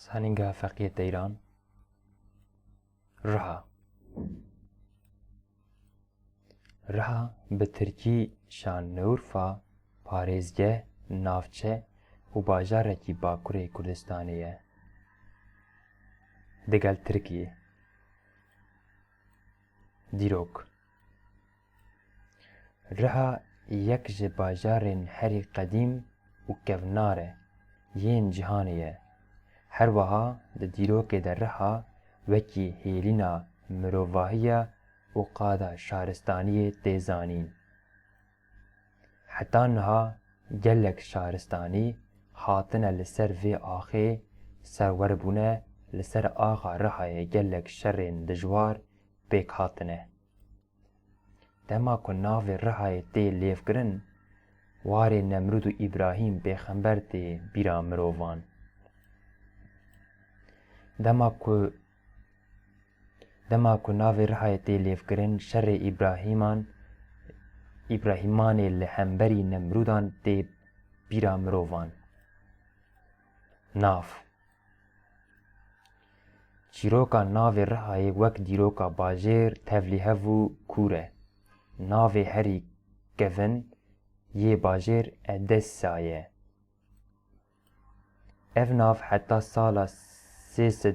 Sanîngeha Feqîyê Teyran Riha Riha bi tirkî şanûrfa parêzgeh, navçe û bajarekî Bakurê Kurdistanê ye digel Tirkiyê. Dîrok Riha yek ji bajarên herî qedîm û kevnar e yên cîhanê ye. Her wiha di dîrokê de Riha wekî hêlîna mirovahiya û qada şaristaniyê tê zanîn. Heta niha gelek şaristanî hatine li ser vê axê serwerbûne li ser axa Rihayê gelek şerên dijwar pêk hatine. Dema ku navê Rihayê tê lêvkirin, warê Nemrûd û İbrahîm pêxember tê bîra mirovan. Dema ku navê Rihayê tê lêvkirin, şerê İbrahîmanê li hemberî Nemrûdan tê bîra mirovan. Nav Çîroka navê Rihayê wek dîroka bajêr, tevlîhev û kûr e. Navê herî kevin yê bajêr Edessa ye. Ev nav heta sala 300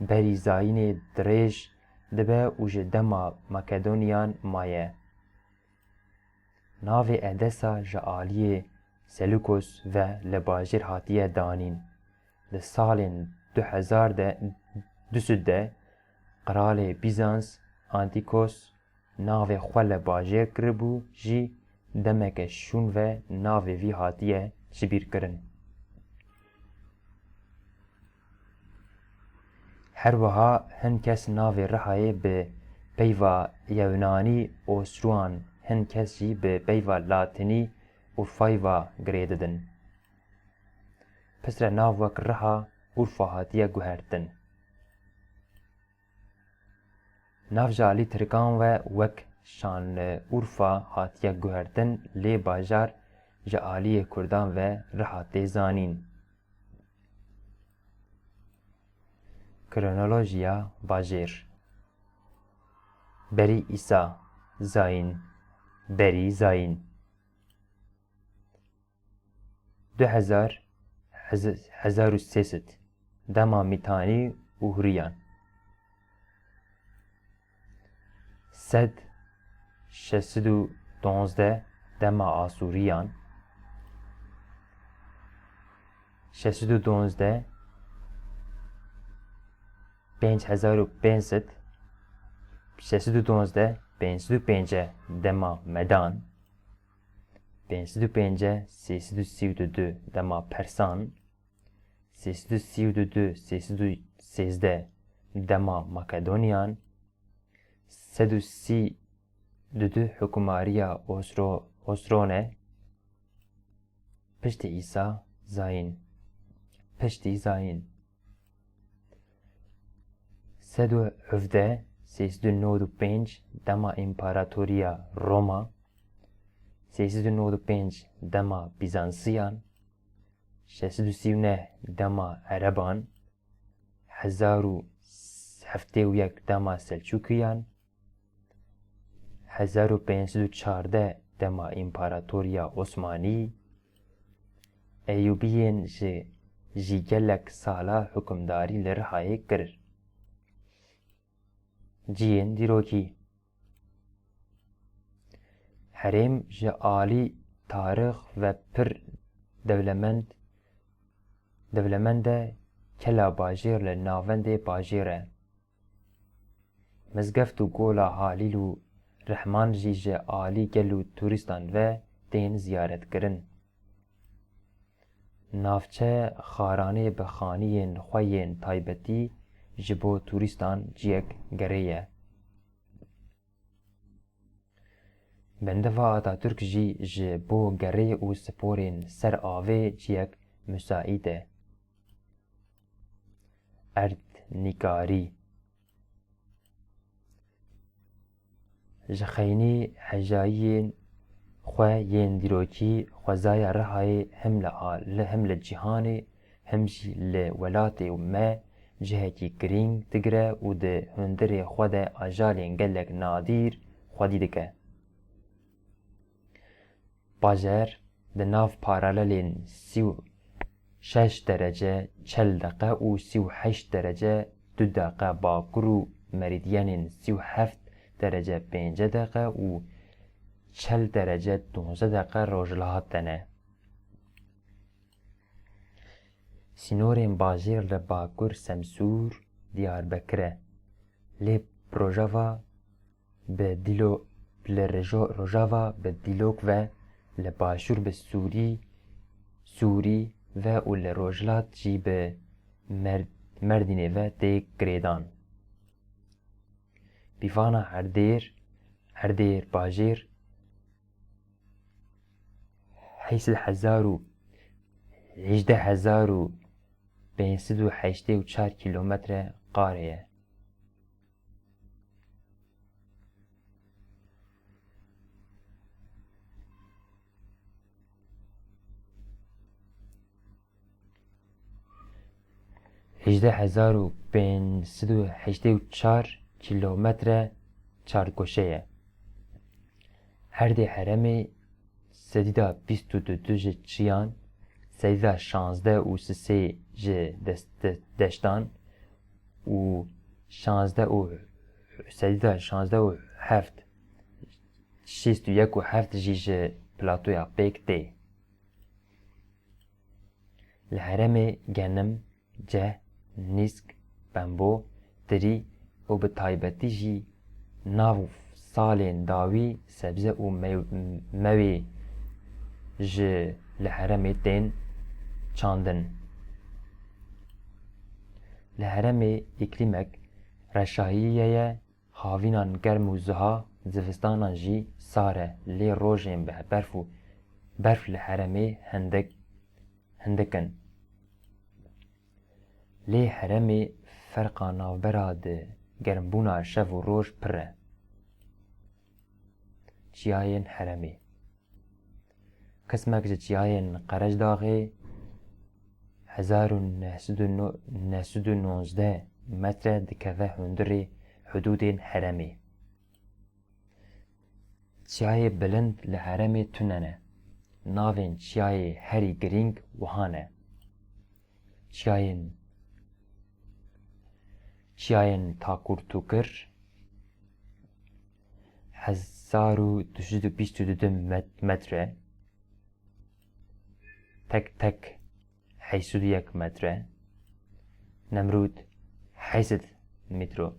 berî Zayînê dirêj dibe û ji dema Makedonyan maye. Navê Edessa ji aliyê Selûkos ve li bajêr hatiye danîn. Li salên 2000 de Qiralê Bîzans Antikos navê xwe li bajêr kiribû jî demeke şûn ve navê wî hatiye jibîrkirin. Her wiha hin kes navê Rihayê bi peyva Yewnanî Ostroan, hin kes jî bi peyva Latînî Urfayva girê didin. Pisre nav wek Riha Urfa hatiye guhertin. Nav ji alî Tirkan ve wek Şanlıurfa hatiye guhertin, lê bajar ji aliyê Kurdan ve Riha tê zanîn. Kronolojiya bajêr. Berî Îsa Zayîn Berî Zayîn 1300 dema Mîtanî û Hûriyan 612 dema Asûriyan 612 5500 612 505 dema Medan 505 332 dema Persan 332 313 dema Makedonyan 332 hukûmariya Osrone Piştî İsa Zayîn Piştî Zayîn 317 395 dema İmparatoriya Roma 395 dema Bizansiyan 639 dema Ereban 1071 dema Selçukiyan 1514 dema İmparatoriya Osmanî Eyyûbiyên jî gelek sala hukmdarî li Rihayê kir. Ciyên dîrokî Herêm ji alî tarix ve pir dewlemend e, kela bajêr li navendê bajêr e. Mizgeft û gola Halîl û Rihman jî ji alî gel û turîstan ve tên ziyaretkirin. Navçe xaranê bi xanîyên xwe yên taybetî ji bo turîstan ciyek gerê ye. Bendeva Atatürk jî ji bo gerê û sporên ser avê ciyek müsaîd e. Erdnîkarî Ji xeynî hejayiyên xwe yên dîrokî xwezaya Rihayê him li cîhanê hem jî li welatê me cihekî girîng digire û di hundirê xwe de ajalên gelek nadîr xwedî dike. Bajer di nav paralelên 36 derece 40 deqe û 38 derece 2 deqe bakur û meridyenên 37 derece 5 deqe û 40 derece 12 deqe rojhilat dene. Sînorên bajêr li bakur Semsûr, Diyarbekir e. Lê Rojava bi Dîlok ve li başûr bi Sûrî ve û li Rojhilat jî bi Merdînê ve tê girêdan. Pîvana Herdêr bajêr 18.584 kilometre qarê ye. kilometre çargoşe ye. Herdê heremê sedîda 22 ji çiyan, sedîda 16 û 3 ji deştan û sedîda 16 û 7 61 û 7 jî ji platoya pêk tê. Li heremê genim, ceh, nîsk, bembo, tirî û bi taybetî jî nav salên dawî, sebze û mewê ji li heremê tên çandin. Li heremê îklîmek reşahiyê ye, havînan germ û ziha, zivistanan jî sar e, lê rojên bi berf li heremê hindik in. Lê heremê ferqa navbera di germbûna şev û roj pir e. Çiyayên heremê. Qismek ji çiyayên Qerecdağê 1919 metre dikeve hundirê hudûdên heremê. Çiyayê bilind li heremê tune ne. Navên çiyayê herî girîng wihan e. Çiyayên Takurtukir 1222 metre, Tek 81 metre, Nemrûd 80 metro,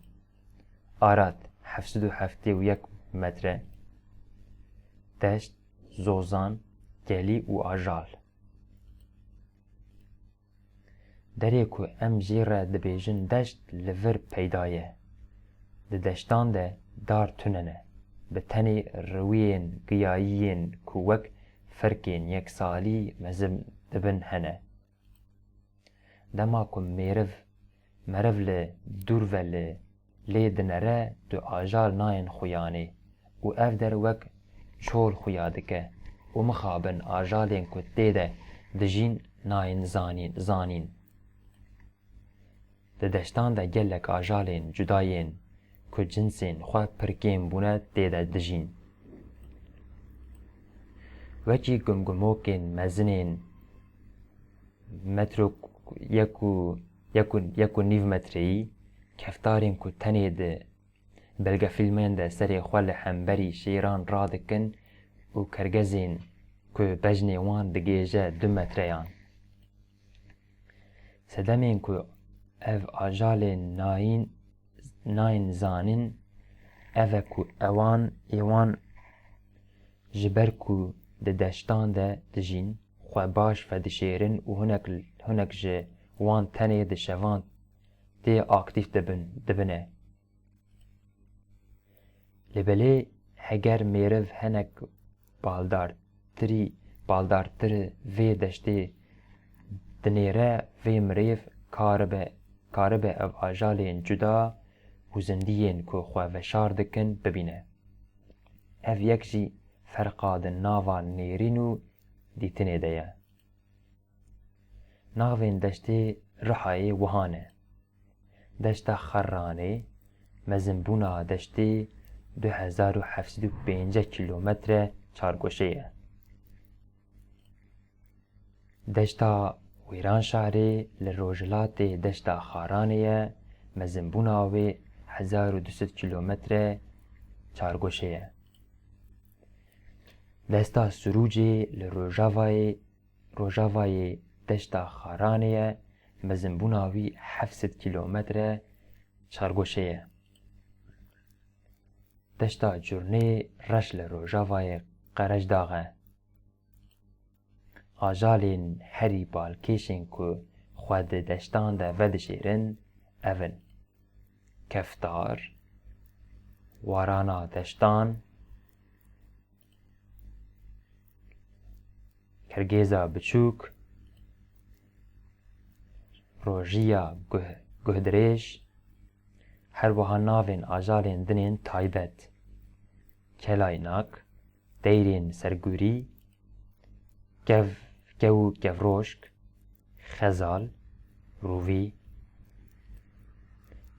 Arat 771 metre, Deşt, Zozan, Gelî û Ajal. Derê ku em jê re dibêjin deşt li vir peyda ye. Di deştan de dar tune ne, bi tenê rewiyên giyayîyên ku wek ferkên yeksalî mezin dibin hene. Dema ku meriv li dûr ve lê dinere tu ajal nayên xuyanê û ev der wek çol xuya dike û mixabin ajalên ku tê de dijîn nayên zanîn. Di deştan de gelek ajalên cudayên ku cinsên xwe pir kêm bûne tê de dijîn. Wekî gumgumokên mezinên metro 1.5 metreyî, keftarên ku tenê di belgefîlmên de serê xwe li hemberî şêran radikin û kergezên ku bejnê wan digêje 2 metreyan. Sedemên ku ev ajalên nayên zanîn, ev e ku êwan ji ber ku di deştan de dijîn, xwe baş vedişêrin û hinek ji wan tenê di şevan tê aktîv dibine. Li belê heger mêriv hinek baldartir vê deştê dinêre, vê mirêv karibe ev ajalên cuda û zindiyên ku xwe veşar dikin bibîne. Ev yek jî ferqa di nava nêrîn û dîtinê de ye. navên deştê Rihayê wihan e. Deşta Xerranê mezinbûna deştê 2705 kilometre çargoşê ye. Deşta Wêranşarê li rojhilatê deşta Xaranê ye, mezinbûna wê 1200 kilometre çargoşê ye. Desta Surucê li Rojavayê deşta Xaranê ye, mezinbûna wî 700 kilometre çargoşê ye. Deşta Curnê reş li Rojavayê qerejdağ e. Ajalên herî balkêşên ku xwe di deştan de vedişêrin ev in: Keftar, Warana Deştan, Kergêza Biçûk, Rojiya Guhdirêj, her wiha navên ajalên dinên taybet: Kelaynak, Deyrên Sergûrî, Gev û Gevroşk, Xezal, Rûvî,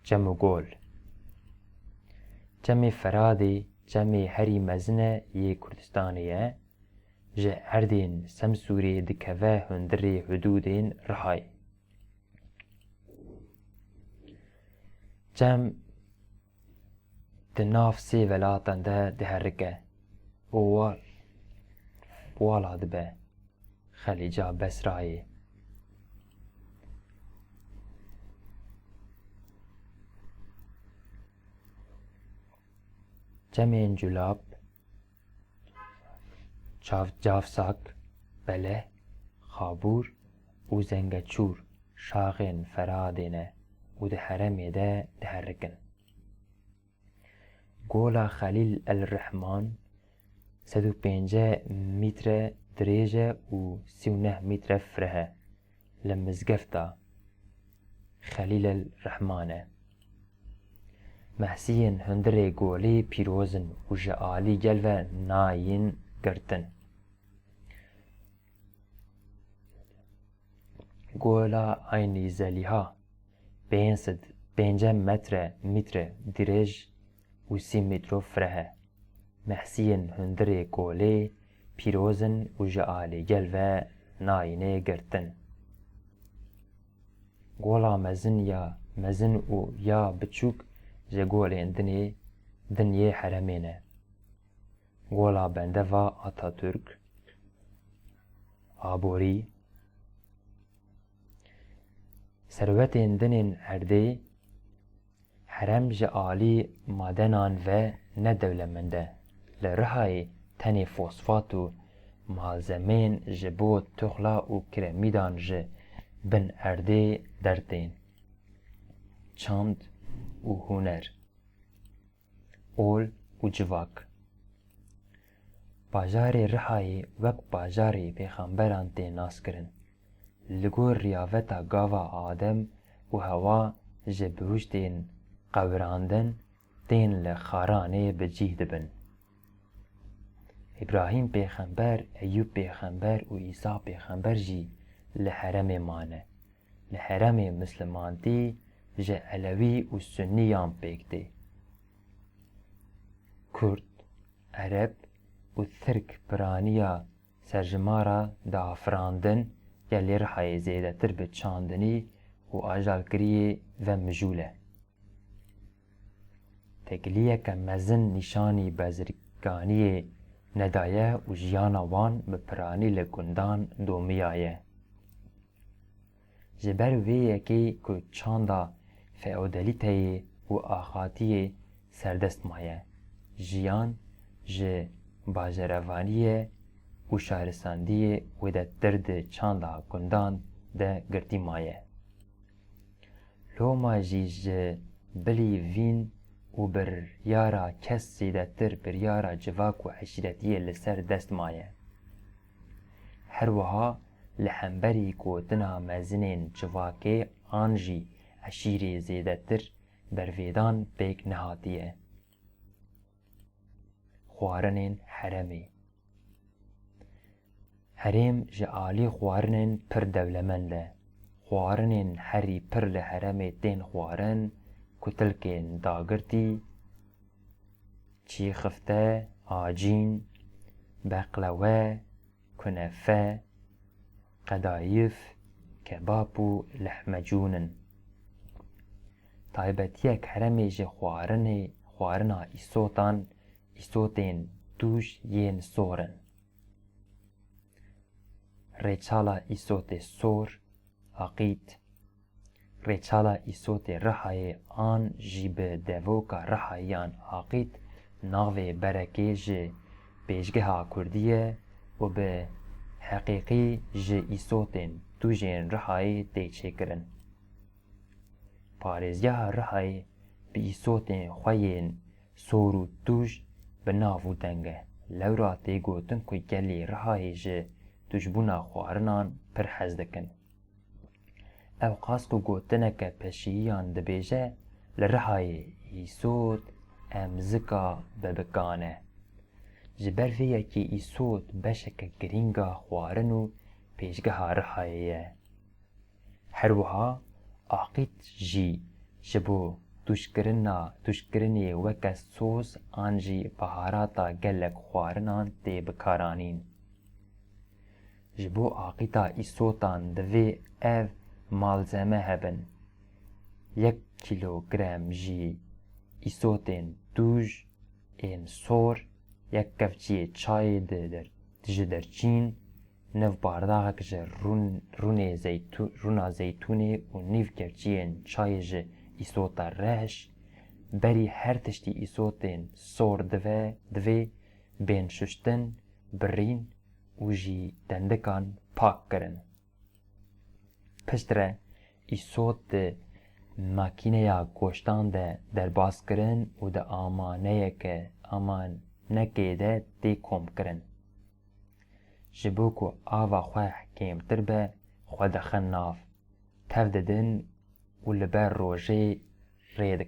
Cem û Gol. Cemê Feradê cemê herî mezin e yê Kurdistanê ye, ji erdên Semsûrê dikeve hundirê hudûdên Rihayê. Cem di nav sê welatan de diherike û wala dibe Xelîca Besrayê. Cemên Culab, Cavsak, Beleh, Xabûr û Zengeçûr şaxên Feradê ne û di heremê de diherikin. Gola Xelîl el Rehman 105 mître dirêj e û 39 mître fireh e, li mizgefta Xelîl el Rehman e. Mehsiyên hundirê golê pîroz in û ji alî gel ve nayîn girtin. Gola Aynî Zelîha 5 mître dirêj û 30 mîtro fireh e. Mehsiyên hundirê golê pîroz in û ji alî gel ve nayînê girtin. Gola mezin û ya biçûk ji golên din yê heremê ne: Gola bendeva Atatürk, Aborî. Serwetên dinên erdê herem ji alî madenan ve nedewlemend e. Li Rihayê tenê fosfat û malzemeyên ji bo toxla û kiremîdan ji bin erdê dertên çand û huner, ol û civak. Bajarê Rihayê wek bajarê pêxemberan tê naskirin. Li gor riyaveta gava Adem û Hewa ji bihuştên qewirandin tên li Xaranê bicih dibin. İbrahîm pêxember, Eyyûb pêxember û Îsa pêxember jî li heremê mane. Li heremê mislimantî ji Elewî û Sunniyan pêk tê. Kurd, Ereb û Tirk piraniya serjimara dafirandin gelê Rihayê zêdetir bi çandinî û ajalkiriyê ve mijûl e. Tekiliyeke mezin nîşanî bezirganiyê nedaye û jiyana wan bi piranî li gundan domiya ye. Ji ber vê yekê ku çanda feodalîteyê û axatiyê serdest maye, jiyan ji bajarevaniyê û şarisandiyê wêdettir di çanda gundan de girtî maye. Loma jî ji bilî vîn û biryara kes zêdetir biryara civak û eşîretiyê li ser dest maye. Her wiha li hemberî gotina mezinên civakê an jî eşîrê zêdetir bervêdan pêk nehatiye. Xwarinên heremê. Herêm ji alî xwarinên pir dewlemend e. xwarinên herî pir li herêmê tên xwarin ku tilkên dagirtî, çîxifte, acîn, beqlewe, kunefe, qedayîf, kebab û lehmecûn in. Taybetiyek herêmê ji xwarina îsotan, îsotên tûj yên sor in. Rêçala îsotê sor, aqît. Rêçala îsotê Rihayê an jî bi devoka Rihayiyan aqît navê berekê ji pêşgeha Kurdî û bi heqîqî ji îsotên tûjên Rihayê tê çêkirin. Parêzgeha Rihayê bi îsotên xwe yên sor û tûj bi nav û deng e. Lewra tê gotin ku gelê Rihayê ji tûjbûna xwarinan pir hez dikin. Ew qas ku gotineke peşiyiyan dibêje, li Rihayê îsot em zika bebikan e. Ji ber vê yekê îsot beşeke girînga xwarin û pêşgeha Rihayê ye. Her wiha aqît jî ji bo tûjkirinê weke sos an jî biharata gelek xwarinan tê bikaranîn. Ji bo aqîta îsotan divê ev malzeme hebin. 1 kîlogram jî îsotên tûj yên sor, 1 kevçiyê çayê ji derçîn, 9 bardaxek ji rûna zeytûnê û nîv kevçiyên çayê ji îsota reş. Berî her tiştî îsotên sor divê bên şuştin, birîn û jî dendikan pak kirin. Pişt re îsot di makîneya goştan de derbaskirin û di amanekê de tê komkirin. Ji bo ku ava xwe kêmtir be, xwe dixin nav, tev didin û li ber rojê rê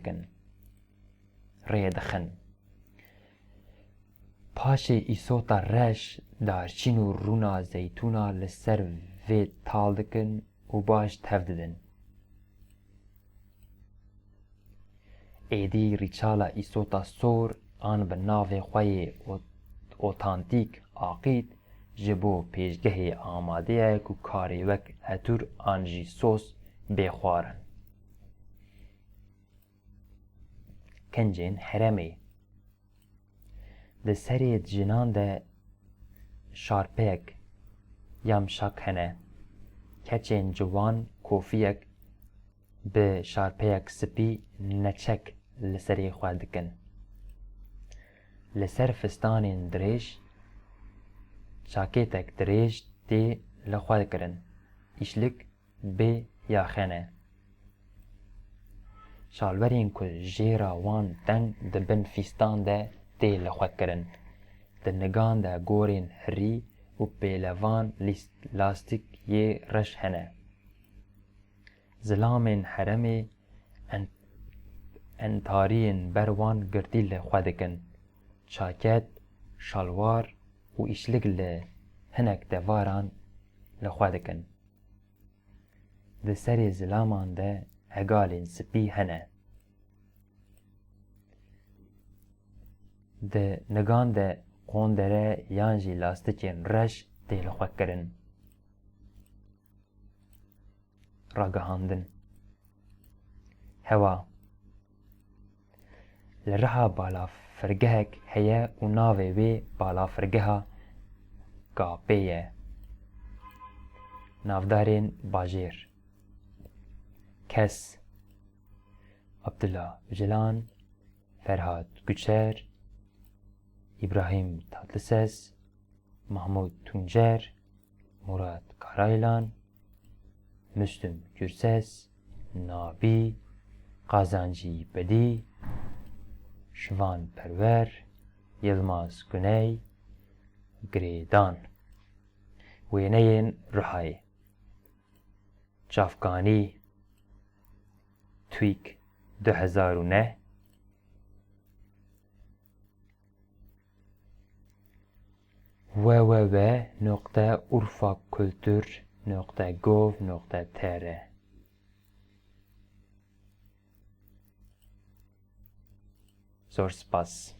dixin. Paşê îsota reş, darçîn û rûna zeytûna li ser vê tal dikin û baş tev didin. Êdî rîçala îsota sor an bi navê xwe yê otantîk aqît ji bo pêşgehê amade ye ku karê wek etûr an jî sos bê xwar in. Kincên herêmê. Di serê jinan de şarpeyek yamşak hene. Keçên ciwan kofiyek bi şarpeyek spî neçek li serê xwe dikin. Li ser fistanên dirêj, çakêtek dirêj tê li xwe kirin, îşlik bê ya xene. Şalwerên ku jêra wan teng dibin fîstan de tê li xwe kirin. Di nigan de gorên hirî û pêlevan lastîk yê reş hene. Zilamên herêmê entariyên ber wan girtî li xwe dikin. Çaket, şalwar û îşlik li hinek devaran li xwe dikin. Di serê zilaman de hegalên spî hene. Di nigan de qondere yan jî lastikên reş tê li xwe kirin. Ragihandin. Hewa. Li Riha balafirgehek heye û navê wê balafirgeha Gapê ye. Navdarên bajêr. Kes. Abdullah Öcalan, Ferhat Güçer, İbrahim Tatlıses, Mahmud Tuncer, Murat Karaylan, Müslüm Gürses, Nabi, Kazancı Bedi, Şivan Perver, Yılmaz Güney, Gredan. Wêneyên Rihayê. Çavkanî, Twîk 2009, www.urfakultur.gov.tr Zor spas.